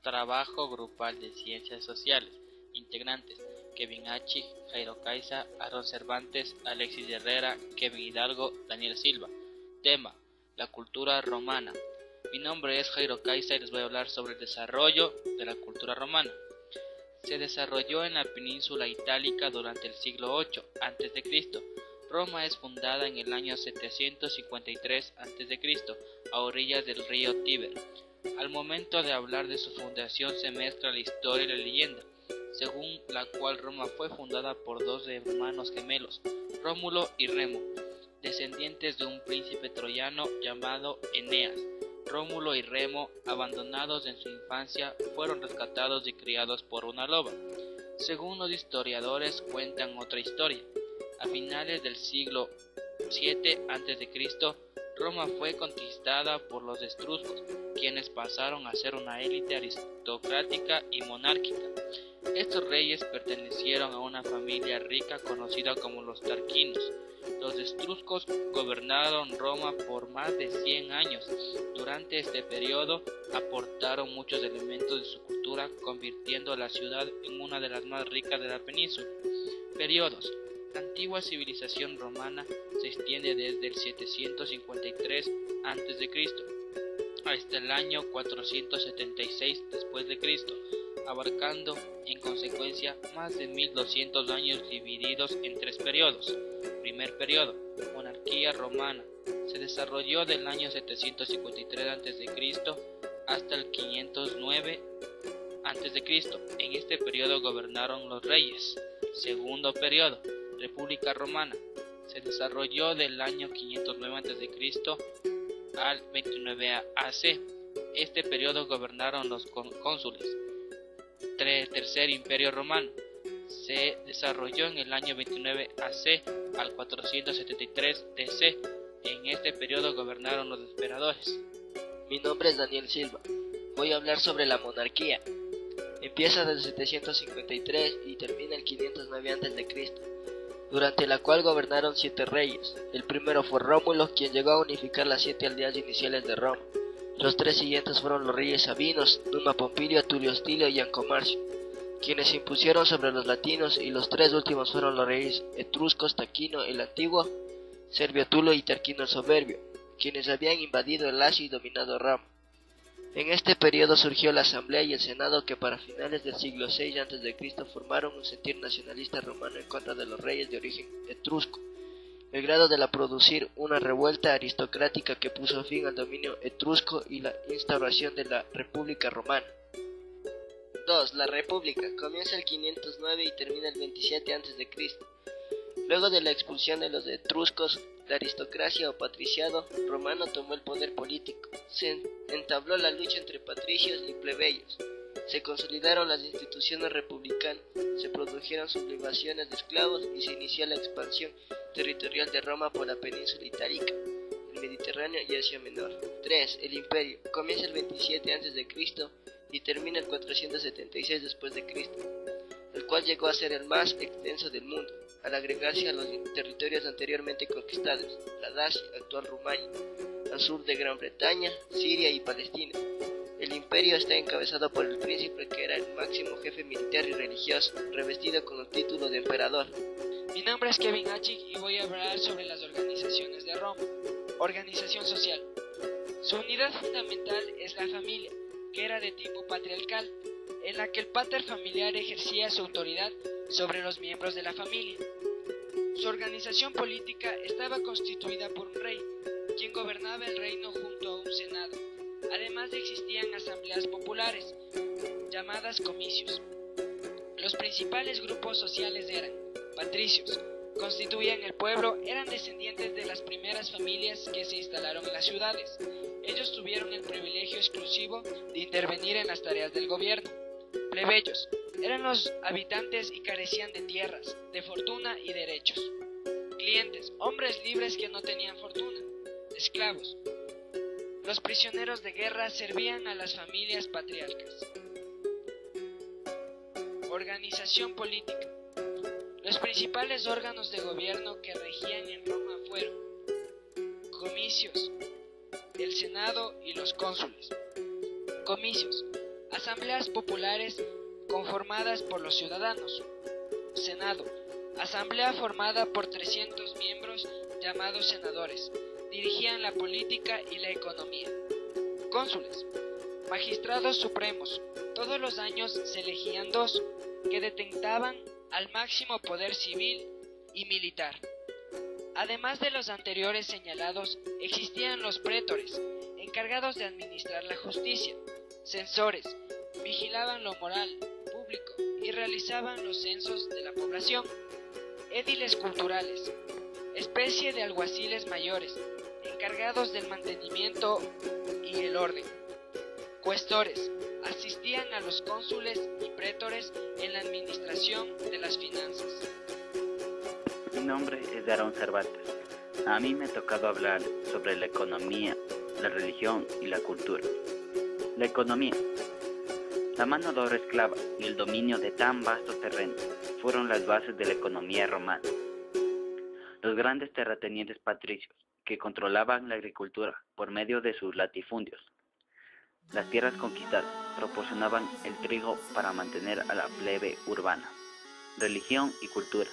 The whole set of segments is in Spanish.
Trabajo grupal de ciencias sociales. Integrantes: Kevin Achig, Jairo Caiza, Aaron Cervantes, Alexis Herrera, Kevin Hidalgo, Daniel Silva. Tema: la cultura romana. Mi nombre es Jairo Caiza y les voy a hablar sobre el desarrollo de la cultura romana. Se desarrolló en la península itálica durante el siglo VIII a.C. Roma es fundada en el año 753 a.C., a orillas del río Tíber. Al momento de hablar de su fundación se mezcla la historia y la leyenda, según la cual Roma fue fundada por dos hermanos gemelos, Rómulo y Remo, descendientes de un príncipe troyano llamado Eneas. Rómulo y Remo, abandonados en su infancia, fueron rescatados y criados por una loba. Según los historiadores, cuentan otra historia. A finales del siglo VII a.C., Roma fue conquistada por los etruscos, quienes pasaron a ser una élite aristocrática y monárquica. Estos reyes pertenecieron a una familia rica conocida como los Tarquinos. Los etruscos gobernaron Roma por más de 100 años. Durante este periodo aportaron muchos elementos de su cultura, convirtiendo la ciudad en una de las más ricas de la península. Periodos: la antigua civilización romana se extiende desde el 753 a.C. hasta el año 476 d.C., abarcando en consecuencia más de 1200 años divididos en tres periodos. Primer periodo: monarquía romana. Se desarrolló del año 753 a.C. hasta el 509 a.C. En este periodo gobernaron los reyes. Segundo periodo: república romana. Se desarrolló del año 509 a.C. al 29 AC. Este periodo gobernaron los cónsules. Tercer imperio romano. Se desarrolló en el año 29 AC al 473 DC. En este periodo gobernaron los emperadores. Mi nombre es Daniel Silva. Voy a hablar sobre la monarquía. Empieza desde 753 y termina el 509 a.C., durante la cual gobernaron 7 reyes. El primero fue Rómulo, quien llegó a unificar las 7 aldeas iniciales de Roma. Los 3 siguientes fueron los reyes Sabinos, Numa Pompilio, Tulio Hostilio y Ancomarcio, quienes se impusieron sobre los latinos, y los 3 últimos fueron los reyes etruscos, Taquino el Antiguo, Servio Tulo y Tarquino el Soberbio, quienes habían invadido el Asia y dominado Roma. En este periodo surgió la Asamblea y el Senado, que para finales del siglo VI a.C. formaron un sentir nacionalista romano en contra de los reyes de origen etrusco, el grado de producir una revuelta aristocrática que puso fin al dominio etrusco y la instauración de la República Romana. 2. La República. Comienza el 509 y termina el 27 a.C. Luego de la expulsión de los etruscos, la aristocracia o patriciado romano tomó el poder político. Se entabló la lucha entre patricios y plebeyos. Se consolidaron las instituciones republicanas, se produjeron sublevaciones de esclavos y se inició la expansión territorial de Roma por la península itálica, el Mediterráneo y Asia Menor. 3. El Imperio. Comienza el 27 a.C. y termina el 476 d.C., el cual llegó a ser el más extenso del mundo, al agregarse a los territorios anteriormente conquistados, la Dacia, actual Rumania, al sur de Gran Bretaña, Siria y Palestina. El imperio está encabezado por el príncipe, que era el máximo jefe militar y religioso, revestido con el título de emperador. Mi nombre es Kevin Achig y voy a hablar sobre las organizaciones de Roma. Organización social. Su unidad fundamental es la familia, que era de tipo patriarcal, en la que el pater familiar ejercía su autoridad sobre los miembros de la familia. Su organización política estaba constituida por un rey, quien gobernaba el reino junto a un senado. Además existían asambleas populares, llamadas comicios. Los principales grupos sociales eran patricios, constituían el pueblo, eran descendientes de las primeras familias que se instalaron en las ciudades. Ellos tuvieron el privilegio exclusivo de intervenir en las tareas del gobierno. Plebeyos, eran los habitantes y carecían de tierras, de fortuna y derechos. Clientes, hombres libres que no tenían fortuna. Esclavos. Los prisioneros de guerra servían a las familias patriarcas. Organización política. Los principales órganos de gobierno que regían en Roma fueron comicios, el Senado y los cónsules. Comicios. Asambleas populares conformadas por los ciudadanos. Senado, asamblea formada por 300 miembros llamados senadores, dirigían la política y la economía. Cónsules, magistrados supremos, todos los años se elegían dos, que detentaban al máximo poder civil y militar. Además de los anteriores señalados, existían los prétores, encargados de administrar la justicia, censores, vigilaban lo moral, público y realizaban los censos de la población, édiles culturales, especie de alguaciles mayores, encargados del mantenimiento y el orden, cuestores, asistían a los cónsules y prétores en la administración de las finanzas. Mi nombre es Aarón Cervantes. A mí me ha tocado hablar sobre la economía, la religión y la cultura. La economía. La mano de obra esclava y el dominio de tan vasto terreno fueron las bases de la economía romana. Los grandes terratenientes patricios, que controlaban la agricultura por medio de sus latifundios. Las tierras conquistadas proporcionaban el trigo para mantener a la plebe urbana. Religión y cultura.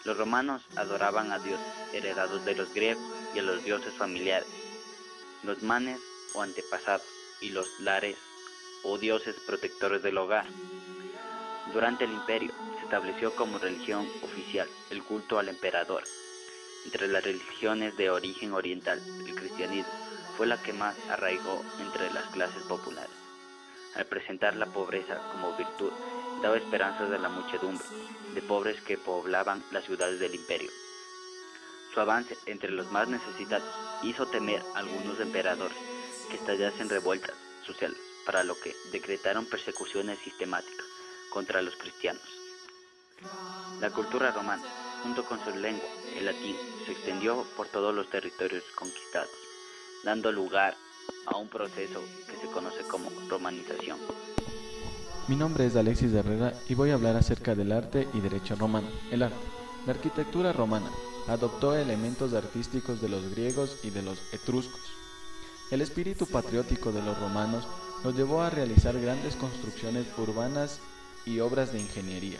Los romanos adoraban a dioses heredados de los griegos y a los dioses familiares, los manes o antepasados, y los lares o dioses protectores del hogar. Durante el imperio se estableció como religión oficial el culto al emperador. Entre las religiones de origen oriental, el cristianismo fue la que más arraigó entre las clases populares. Al presentar la pobreza como virtud, daba esperanzas a la muchedumbre de pobres que poblaban las ciudades del imperio. Su avance entre los más necesitados hizo temer a algunos emperadores que estallasen revueltas sociales, para lo que decretaron persecuciones sistemáticas contra los cristianos. La cultura romana, junto con su lengua, el latín, se extendió por todos los territorios conquistados, dando lugar a un proceso que se conoce como romanización. Mi nombre es Alexis Herrera y voy a hablar acerca del arte y derecho romano. El arte. La arquitectura romana adoptó elementos artísticos de los griegos y de los etruscos. El espíritu patriótico de los romanos los llevó a realizar grandes construcciones urbanas y obras de ingeniería.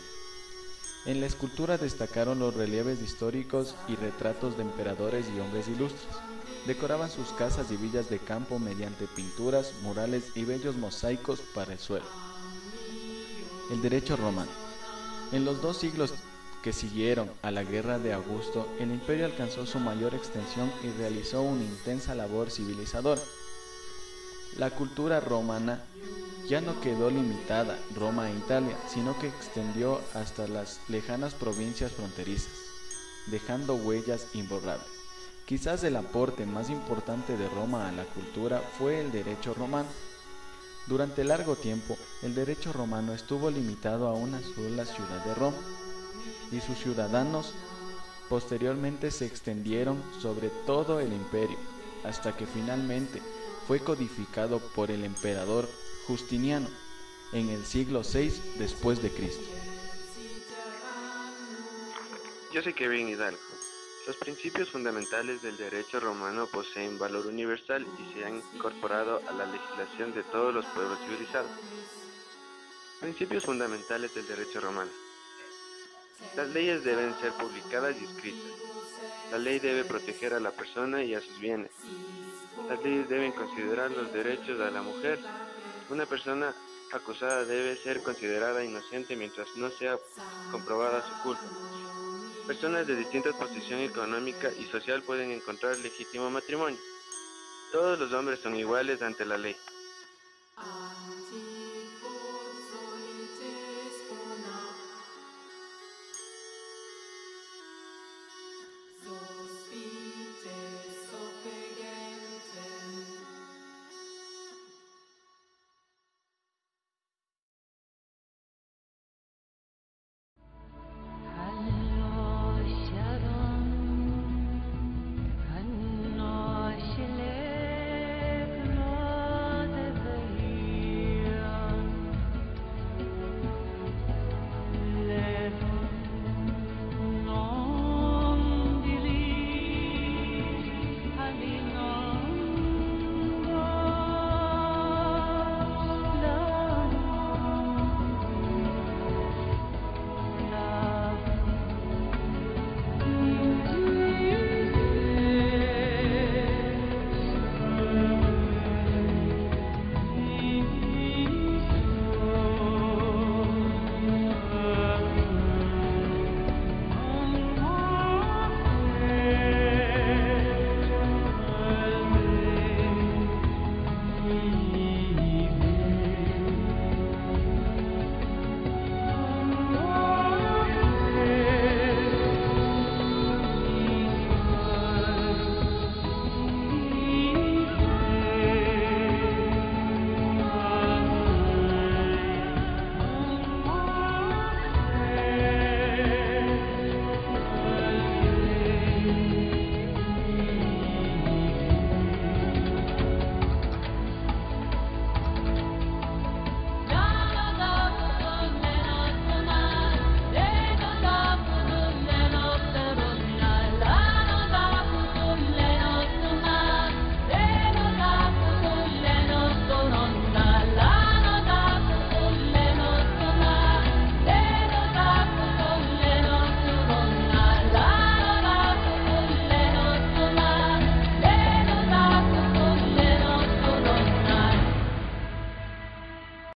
En la escultura destacaron los relieves históricos y retratos de emperadores y hombres ilustres. Decoraban sus casas y villas de campo mediante pinturas, murales y bellos mosaicos para el suelo. El derecho romano. En los 2 siglos que siguieron a la guerra de Augusto, el imperio alcanzó su mayor extensión y realizó una intensa labor civilizadora. La cultura romana ya no quedó limitada a Roma e Italia, sino que extendió hasta las lejanas provincias fronterizas, dejando huellas imborrables. Quizás el aporte más importante de Roma a la cultura fue el derecho romano. Durante largo tiempo, el derecho romano estuvo limitado a una sola ciudad de Roma, y sus ciudadanos posteriormente se extendieron sobre todo el imperio, hasta que finalmente fue codificado por el emperador Justiniano en el siglo VI después de Cristo. Yo soy Kevin Hidalgo. Los principios fundamentales del derecho romano poseen valor universal y se han incorporado a la legislación de todos los pueblos civilizados. Principios fundamentales del derecho romano. Las leyes deben ser publicadas y escritas. La ley debe proteger a la persona y a sus bienes. Las leyes deben considerar los derechos de la mujer. Una persona acusada debe ser considerada inocente mientras no sea comprobada su culpa. Personas de distinta posición económica y social pueden encontrar legítimo matrimonio. Todos los hombres son iguales ante la ley.